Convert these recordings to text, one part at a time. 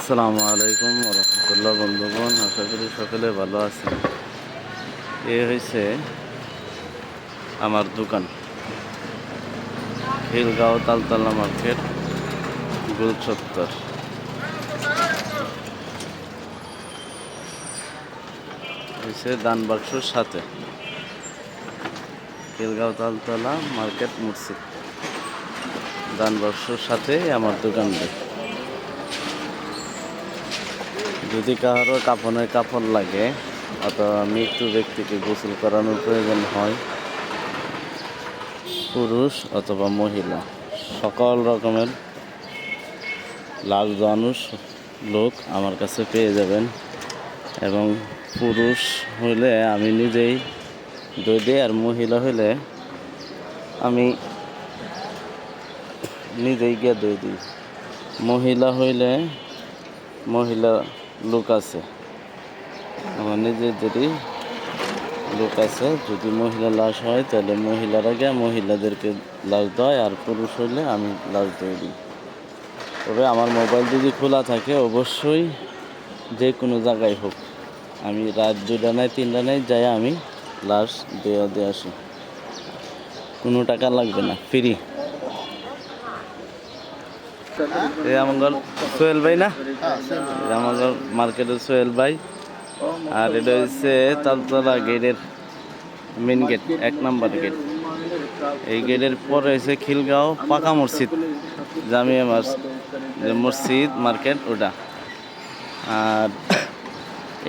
আসসালামু আলাইকুম রহমতুল্লাহ বন্ধুগণ, আশা করি সকলে ভালো আছেন। এ হয়েছে আমার দোকান, খিলগাঁও তালতলা মার্কেট, গোল চত্বর। হয়েছে দানবাক্সর সাথে খিলগাঁও তালতলা মার্কেট মসজিদ, দানবাক্সর সাথে আমার দোকানটি। যদি কারো কাফনের কাপড় লাগে অথবা মৃত্যু ব্যক্তিকে গোসল করানোর প্রয়োজন হয়, পুরুষ অথবা মহিলা সকল রকমের লাখ মানুষ লোক আমার কাছে পেয়ে যাবেন। এবং পুরুষ হইলে আমি নিজেই দই দিই, আর মহিলা হইলে আমি নিজেই গিয়ে দই দিই। মহিলা হইলে মহিলা লোক আছে, আমার নিজেদেরই লোক আছে। যদি মহিলা লাশ হয় তাহলে মহিলারা গিয়ে মহিলাদেরকে লাশ দেয়, আর পুরুষ হইলে আমি লাশ দিয়ে দিই। তবে আমার মোবাইল যদি খোলা থাকে অবশ্যই যে কোনো জায়গায় হোক, আমি রাত 2টা নাই 3টা নাই যাই আমি লাশ দিয়ে আসি। কোনো টাকা লাগবে না, ফ্রি। এই আমার সোহেল ভাই না, আমার মার্কেটের সোহেল ভাই। আর এটা হচ্ছে তালতলা গেটের মেন গেট, 1 নম্বর গেট। এই গেটের পরে হচ্ছে খিলগাঁও পাকা মসজিদ, জামিয়া মসজিদ মার্কেট ওটা। আর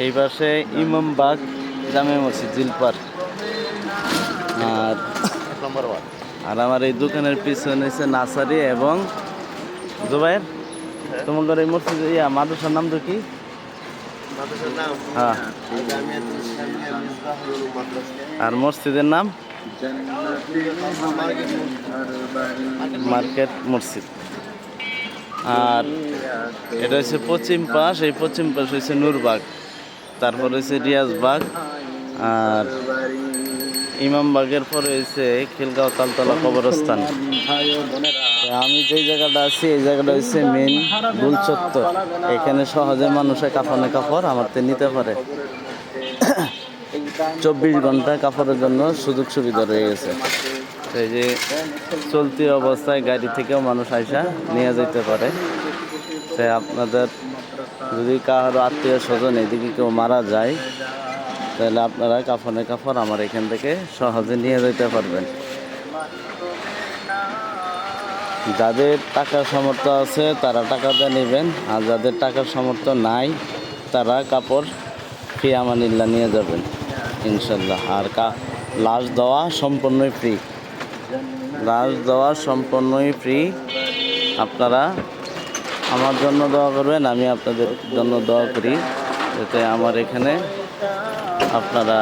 এই পাশে ইমামবাগ জামিয়া মসজিদ জিলপার। আর আমার এই দোকানের পিছনে হচ্ছে নার্সারি এবং জুবাইর। তোমাদের এই মসজিদ মাদ্রাসার নাম তো কি? হ্যাঁ, আর মসজিদের নাম মার্কেট মসজিদ। আর এটা হচ্ছে পশ্চিম পাশ, এই পশ্চিম পাশ হচ্ছে নূরবাগ, তারপর হচ্ছে রিয়াজবাগ, আর ইমামবাগের পরে হচ্ছে খিলগাঁও তালতলা কবরস্থান। আমি যেই জায়গাটা আছি এই জায়গাটা হচ্ছে মেন গোল চত্বর। এখানে সহজে মানুষের কাফনে কাপড় আমার নিতে পারে। 24 ঘন্টা কাপড়ের জন্য সুযোগ সুবিধা রয়ে গেছে। এই যে চলতি অবস্থায় গাড়ি থেকেও মানুষ আইসা নিয়ে যেতে পারে। তাই আপনাদের যদি কারো আত্মীয় স্বজন এদিকে কেউ মারা যায় তাহলে আপনারা কাফনের কাপড় আমার এখান থেকে সহজে নিয়ে যেতে পারবেন। যাদের টাকার সামর্থ্য আছে তারা টাকা দিয়ে নেবেন, আর যাদের টাকার সামর্থ্য নাই তারা কাপড় ফি আমানিল্লাহ নিয়ে যাবেন ইনশাল্লাহ। আর লাশ দেওয়া সম্পূর্ণই ফ্রি, লাশ দেওয়া সম্পূর্ণই ফ্রি। আপনারা আমার জন্য দোয়া করবেন, আমি আপনাদের জন্য দোয়া করি যাতে আমার এখানে আপনারা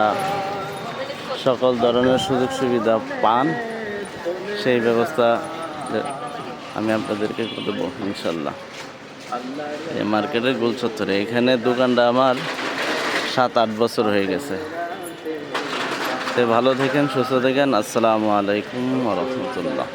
সকল ধরনের সুযোগ সুবিধা পান, সেই ব্যবস্থা আমি আপনাদেরকে দেবো ইনশাল্লাহ। এই মার্কেটের গোল চত্বরে এখানে দোকানটা আমার 7-8 বছর হয়ে গেছে। ভালো থাকেন, সুস্থ থাকেন। আসসালামু আলাইকুম ওয়া রাহমাতুল্লাহ।